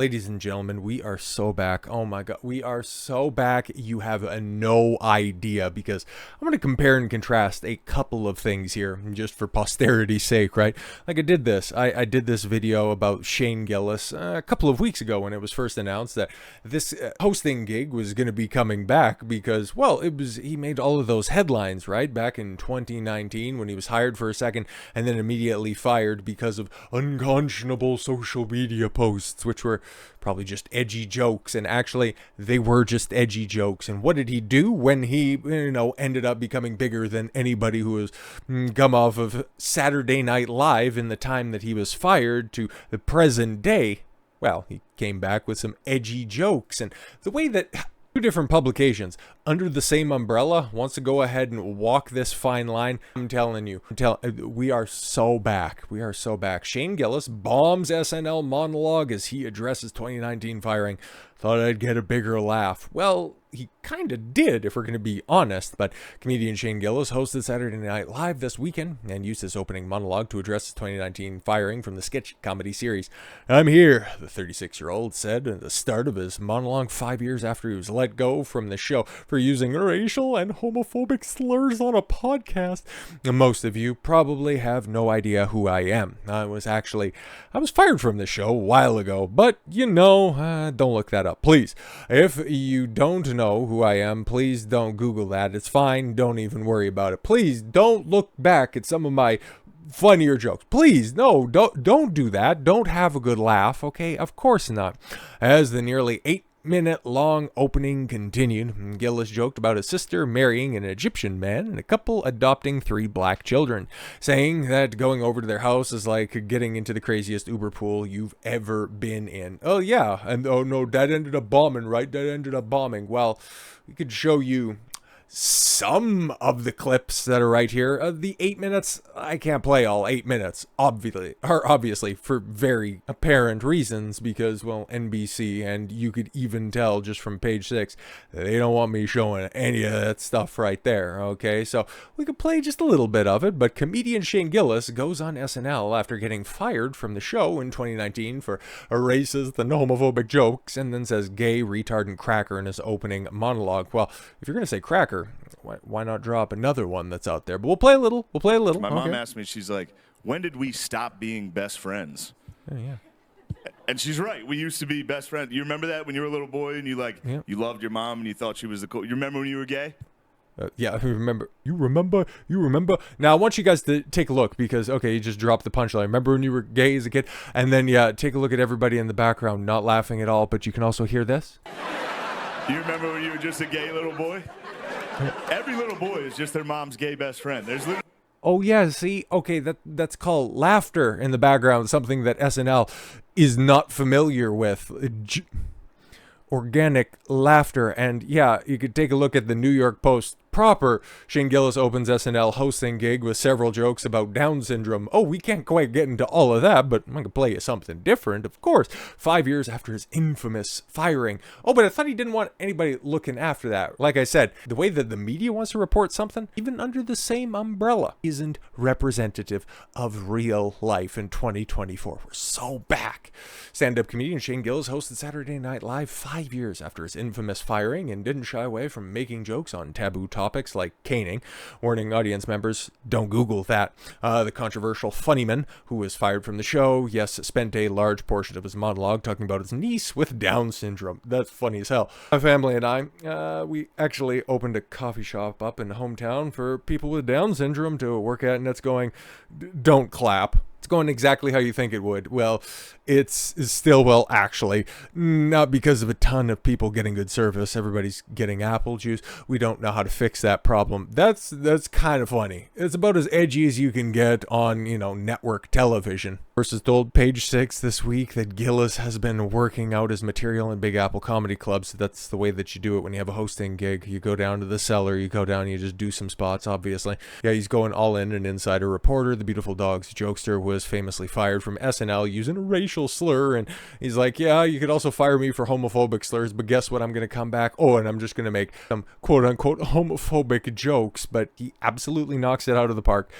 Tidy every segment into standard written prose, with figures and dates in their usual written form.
Ladies and gentlemen, we are so back. Oh my god, we are so back. You have no idea, because I'm going to compare and contrast a couple of things here just for posterity's sake, right? Like I did this video about Shane Gillis a couple of weeks ago when it was first announced that this hosting gig was going to be coming back because, well, he made all of those headlines, right? Back in 2019 when he was hired for a second and then immediately fired because of unconscionable social media posts, which were probably just edgy jokes, and actually they were just edgy jokes. And what did he do when he, ended up becoming bigger than anybody who was come off of Saturday Night Live in the time that he was fired to the present day? Well, he came back with some edgy jokes, and the way that two different publications under the same umbrella wants to go ahead and walk this fine line. I'm telling you, we are so back. We are so back. Shane Gillis bombs SNL monologue as he addresses 2019 firing. Thought I'd get a bigger laugh. Well, he kind of did, if we're going to be honest, but comedian Shane Gillis hosted Saturday Night Live this weekend and used his opening monologue to address his 2019 firing from the sketch comedy series. "I'm here," the 36-year-old said at the start of his monologue 5 years after he was let go from the show for using racial and homophobic slurs on a podcast. Most of you probably have no idea who I am. I was fired from the show a while ago, but don't look that up, please. If you don't know who I am, please don't Google that. It's fine. Don't even worry about it. Please don't look back at some of my funnier jokes. Please, no, don't do that. Don't have a good laugh, okay? Of course not. As the nearly 8-minute long opening continued, Gillis joked about his sister marrying an Egyptian man and a couple adopting 3 black children, saying that going over to their house is like getting into the craziest Uber pool you've ever been in. Oh yeah, and oh no, that ended up bombing, right? That ended up bombing. Well, we could show you some of the clips that are right here. The 8 minutes, I can't play all 8 minutes, obviously for very apparent reasons, because, well, NBC, and you could even tell just from page 6, they don't want me showing any of that stuff right there, okay? So we could play just a little bit of it, but comedian Shane Gillis goes on SNL after getting fired from the show in 2019 for racist and homophobic jokes, and then says gay, retard, and cracker in his opening monologue. Well, if you're going to say cracker, why not drop another one that's out there? But we'll play a little. My mom asked me, she's like, when did we stop being best friends? Oh, yeah. And she's right. We used to be best friends. You remember that when you were a little boy and you loved your mom and you thought she was the cool. You remember when you were gay? Yeah, I remember. You remember. Now, I want you guys to take a look because, okay, you just dropped the punchline. Remember when you were gay as a kid? And then, yeah, take a look at everybody in the background not laughing at all, but you can also hear this. You remember when you were just a gay little boy? Every little boy is just their mom's gay best friend. Oh yeah, see, okay, that's called laughter in the background, something that SNL is not familiar with. Organic laughter. And yeah, you could take a look at the New York Post proper. Shane Gillis opens SNL hosting gig with several jokes about Down syndrome. Oh, we can't quite get into all of that, but I'm going to play you something different, of course. 5 years after his infamous firing. Oh, but I thought he didn't want anybody looking after that. Like I said, the way that the media wants to report something, even under the same umbrella, isn't representative of real life in 2024. We're so back. Stand-up comedian Shane Gillis hosted Saturday Night Live 5 years after his infamous firing and didn't shy away from making jokes on taboo topics like caning, warning audience members, don't Google that. The controversial funnyman, who was fired from the show, yes, spent a large portion of his monologue talking about his niece with Down syndrome. That's funny as hell. My family and I, we actually opened a coffee shop up in the hometown for people with Down syndrome to work at, and it's going, don't clap. It's going exactly how you think it would. Well, it's still, well, actually, not because of a ton of people getting good service. Everybody's getting apple juice. We don't know how to fix that problem. That's kind of funny. It's about as edgy as you can get on, network television. Versus told page 6 this week that Gillis has been working out his material in Big Apple comedy clubs. That's the way that you do it when you have a hosting gig. You go down to the cellar, you go down, you just do some spots, obviously. Yeah, he's going all in. An insider reporter, the Beautiful Dogs jokester, was famously fired from SNL using a racial slur, and he's like, yeah, you could also fire me for homophobic slurs, but guess what? I'm going to come back, and I'm just going to make some quote-unquote homophobic jokes, but he absolutely knocks it out of the park.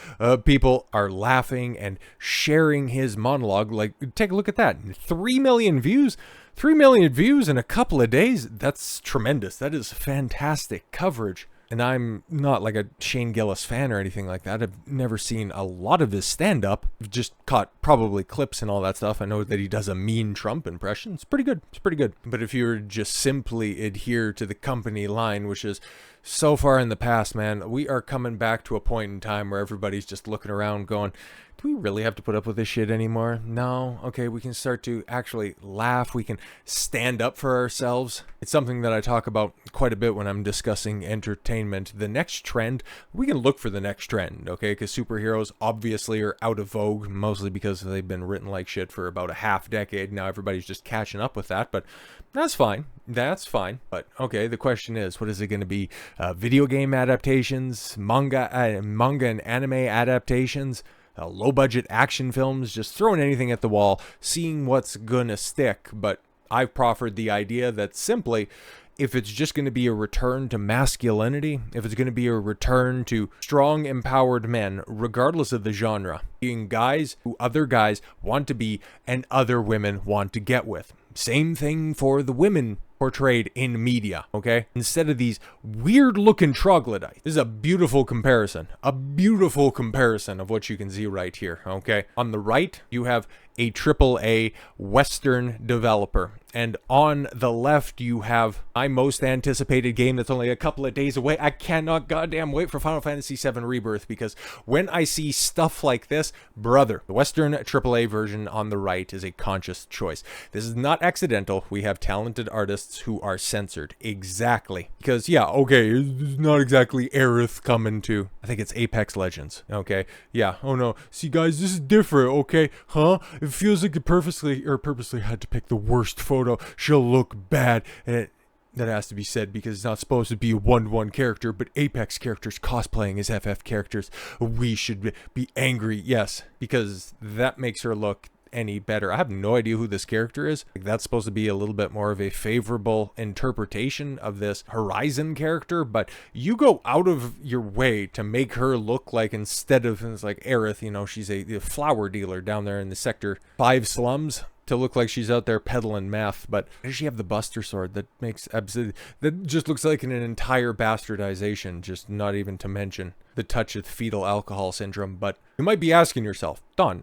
People are laughing and sharing his monologue. Like, take a look at that. 3 million views. 3 million views in a couple of days. That's tremendous. That is fantastic coverage. And I'm not like a Shane Gillis fan or anything like that. I've never seen a lot of his stand-up. I've just caught probably clips and all that stuff. I know that he does a mean Trump impression. It's pretty good. It's pretty good. But if you were to just simply adhere to the company line, which is so far in the past, man, we are coming back to a point in time where everybody's just looking around going, do we really have to put up with this shit anymore? No. Okay, we can start to actually laugh. We can stand up for ourselves. It's something that I talk about quite a bit when I'm discussing entertainment. The next trend, we can look for the next trend, okay? Because superheroes obviously are out of vogue, mostly because they've been written like shit for about a half decade. Now everybody's just catching up with that, but that's fine. That's fine. But okay, the question is, what is it going to be? Video game adaptations, manga and anime adaptations, low-budget action films, just throwing anything at the wall, seeing what's gonna stick. But I've proffered the idea that simply, if it's just going to be a return to masculinity, if it's going to be a return to strong, empowered men, regardless of the genre, being guys who other guys want to be and other women want to get with. Same thing for the women portrayed in media, okay? Instead of these weird-looking troglodytes. This is a beautiful comparison of what you can see right here, okay? On the right, you have a AAA Western developer. And on the left, you have my most anticipated game that's only a couple of days away. I cannot goddamn wait for Final Fantasy VII Rebirth, because when I see stuff like this, brother, the Western AAA version on the right is a conscious choice. This is not accidental. We have talented artists who are censored. Exactly. Because, yeah, okay, it's not exactly Aerith coming to, I think it's Apex Legends, okay? Yeah, oh no. See, guys, this is different, okay? Huh? It feels like it purposely had to pick the worst photo. She'll look bad, and that has to be said because it's not supposed to be a 1-1 character, but Apex characters cosplaying as FF characters. We should be angry, yes, because that makes her look any better. I have no idea who this character is. Like, that's supposed to be a little bit more of a favorable interpretation of this Horizon character, but you go out of your way to make her look like, instead of, it's like Aerith, you know, she's a flower dealer down there in the Sector 5 slums, to look like she's out there peddling meth. But does she have the Buster Sword? That makes absolutely, that just looks like an entire bastardization, just not even to mention the touch of fetal alcohol syndrome. But you might be asking yourself, Don,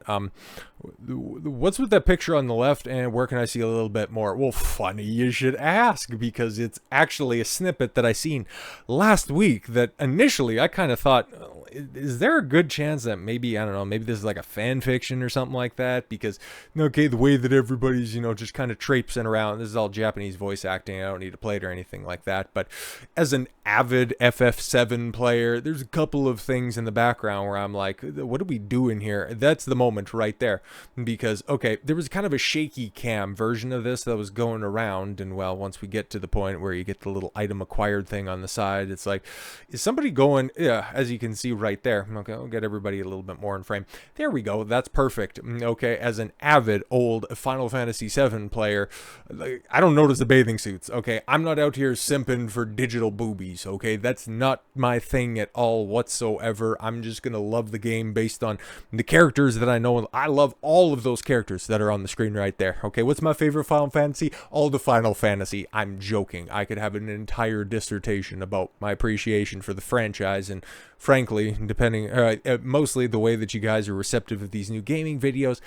what's with that picture on the left, and where can I see a little bit more? Well, funny you should ask, because it's actually a snippet that I seen last week that initially I kind of thought, is there a good chance that maybe, I don't know, maybe this is like a fan fiction or something like that? Because, okay, the way that everybody's, you know, just kind of traipsing around, this is all Japanese voice acting, I don't need to play it or anything like that, but as an avid FF7 player, there's a couple of things in the background where I'm like, what are we doing here? That's the moment right there, because, okay, there was kind of a shaky cam version of this that was going around, and well, once we get to the point where you get the little item acquired thing on the side, it's like, is somebody going, yeah, as you can see right there, okay, I'll get everybody a little bit more in frame, there we go, that's perfect. Okay, as an avid old Final Fantasy VII player, I don't notice the bathing suits, okay, I'm not out here simping for digital boobies, okay, that's not my thing at all whatsoever. I'm just gonna love the game based on the characters that I know. I love all of those characters that are on the screen right there. Okay, what's my favorite Final Fantasy? All the Final Fantasy. I'm joking. I could have an entire dissertation about my appreciation for the franchise, and frankly, depending, mostly the way that you guys are receptive of these new gaming videos,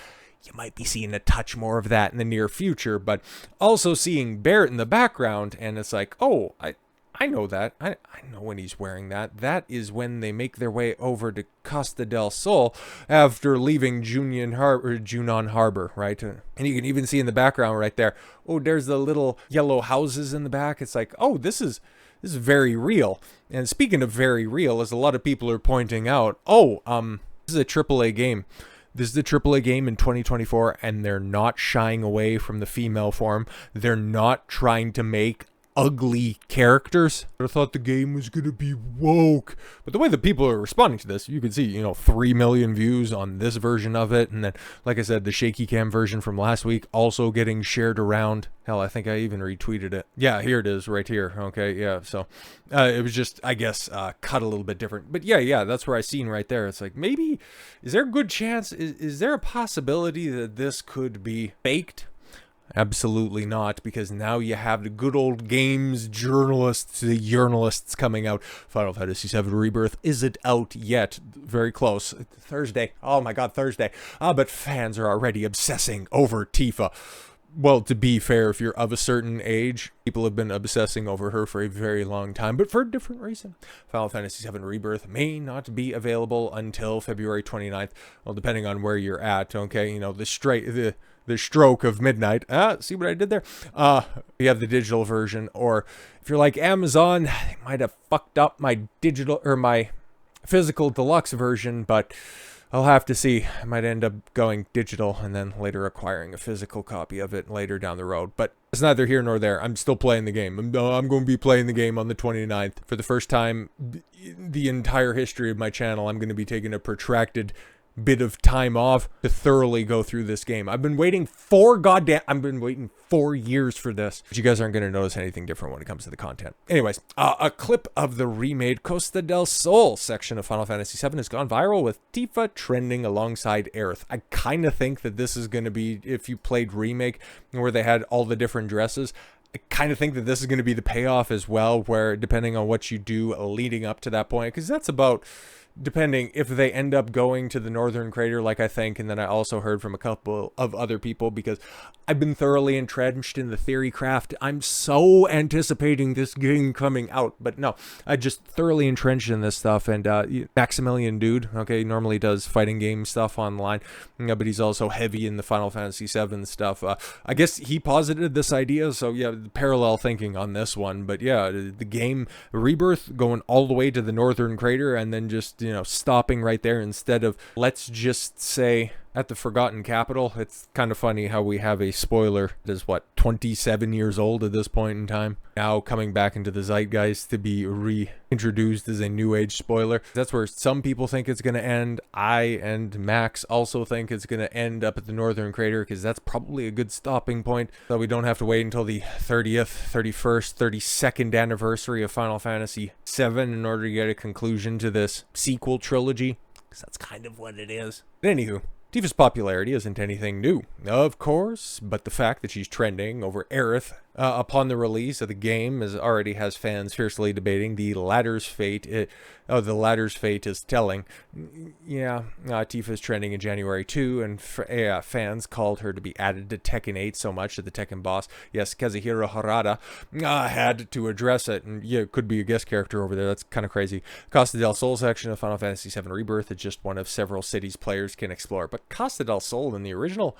you might be seeing a touch more of that in the near future, but also seeing Barrett in the background, and it's like, oh, I know that. I know when he's wearing that. That is when they make their way over to Costa del Sol after leaving Junon Harbor, right? And you can even see in the background right there, oh, there's the little yellow houses in the back. It's like, oh, this is very real. And speaking of very real, as a lot of people are pointing out, this is a AAA game. This is the AAA game in 2024, and they're not shying away from the female form. They're not trying to make ugly characters. I thought the game was gonna be woke, but the way that people are responding to this, you can see, you know, 3 million views on this version of it, and then, like I said, the shaky cam version from last week also getting shared around. Hell, I think I even retweeted it. Yeah, here it is right here. Okay, yeah, so it was just, I guess, cut a little bit different, but yeah, that's where I seen right there. It's like, maybe, is there a good chance, is there a possibility that this could be faked? Absolutely not, because now you have the good old games journalists, the journalists coming out. Final Fantasy VII Rebirth isn't out yet. Very close. Thursday. Oh my god, Thursday. But fans are already obsessing over Tifa. Well, to be fair, if you're of a certain age, people have been obsessing over her for a very long time, but for a different reason. Final Fantasy VII Rebirth may not be available until February 29th. Well, depending on where you're at, okay? You know, the stroke of midnight. See what I did there? You have the digital version, or if you're like Amazon, they might have fucked up my digital or my physical deluxe version, but I'll have to see. I might end up going digital and then later acquiring a physical copy of it later down the road. But it's neither here nor there. I'm still playing the game. I'm going to be playing the game on the 29th. For the first time in the entire history of my channel, I'm going to be taking a protracted bit of time off to thoroughly go through this game. I've been waiting 4 years for this. But you guys aren't going to notice anything different when it comes to the content. Anyways, a clip of the remade Costa Del Sol section of Final Fantasy VII has gone viral with Tifa trending alongside Aerith. I kind of think that this is going to be, if you played Remake, where they had all the different dresses, I kind of think that this is going to be the payoff as well, where depending on what you do leading up to that point, because that's about, depending if they end up going to the Northern Crater, like I think, and then I also heard from a couple of other people, because I've been thoroughly entrenched in the theory craft. I'm so anticipating this game coming out, but no, I just thoroughly entrenched in this stuff. And Maximilian Dude, okay, normally does fighting game stuff online, but he's also heavy in the Final Fantasy VII stuff. I guess he posited this idea, so yeah, parallel thinking on this one. But yeah, the game Rebirth going all the way to the Northern Crater and then just, you know, stopping right there instead of, let's just say, at the Forgotten Capital. It's kind of funny how we have a spoiler that is, what, 27 years old at this point in time, now coming back into the zeitgeist to be reintroduced as a new age spoiler. That's where some people think it's going to end. I and Max also think it's going to end up at the Northern Crater, because that's probably a good stopping point, so we don't have to wait until the 30th, 31st, 32nd anniversary of Final Fantasy VII in order to get a conclusion to this sequel trilogy, because that's kind of what it is. But anywho, Tifa's popularity isn't anything new, of course, but the fact that she's trending over Aerith upon the release of the game already has fans fiercely debating the ladder's fate. The ladder's fate is telling. Yeah, Tifa's trending in January too, and fans called her to be added to Tekken 8 so much that the Tekken boss, yes, Kazuhiro Harada, had to address it. And yeah, it could be a guest character over there. That's kind of crazy. Costa del Sol section of Final Fantasy VII Rebirth is just one of several cities players can explore. But Costa del Sol in the original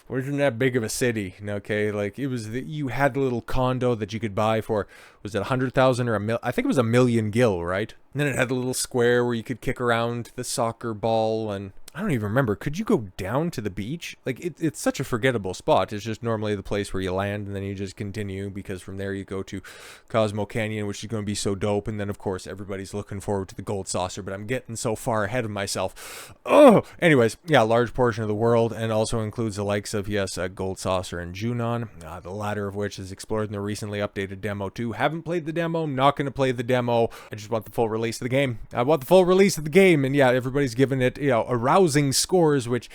wasn't that big of a city, okay? Like, it was, you had a little condo that you could buy for, was it 100,000 or I think it was 1 million gil, right? And then it had a little square where you could kick around the soccer ball, and I don't even remember. Could you go down to the beach? Like, it's such a forgettable spot. It's just normally the place where you land, and then you just continue, because from there you go to Cosmo Canyon, which is going to be so dope. And then, of course, everybody's looking forward to the Gold Saucer, but I'm getting so far ahead of myself. Oh! Anyways, yeah, large portion of the world, and also includes the likes of, yes, Gold Saucer and Junon, the latter of which is explored in the recently updated demo too. Haven't played the demo, not going to play the demo. I just want the full release of the game. I want the full release of the game, and yeah, everybody's giving it, you know, arousing scores, which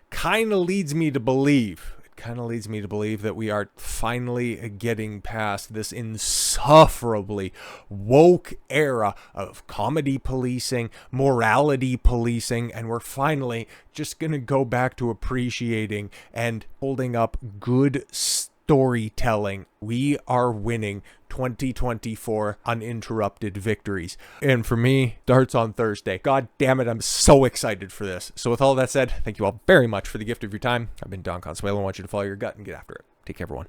kind of leads me to believe that we are finally getting past this insufferably woke era of comedy policing, morality policing, and we're finally just gonna go back to appreciating and holding up good storytelling. We are winning 2024 uninterrupted victories. And for me, starts on Thursday. God damn it, I'm so excited for this. So with all that said, thank you all very much for the gift of your time. I've been Don Consuelo. I want you to follow your gut and get after it. Take care, everyone.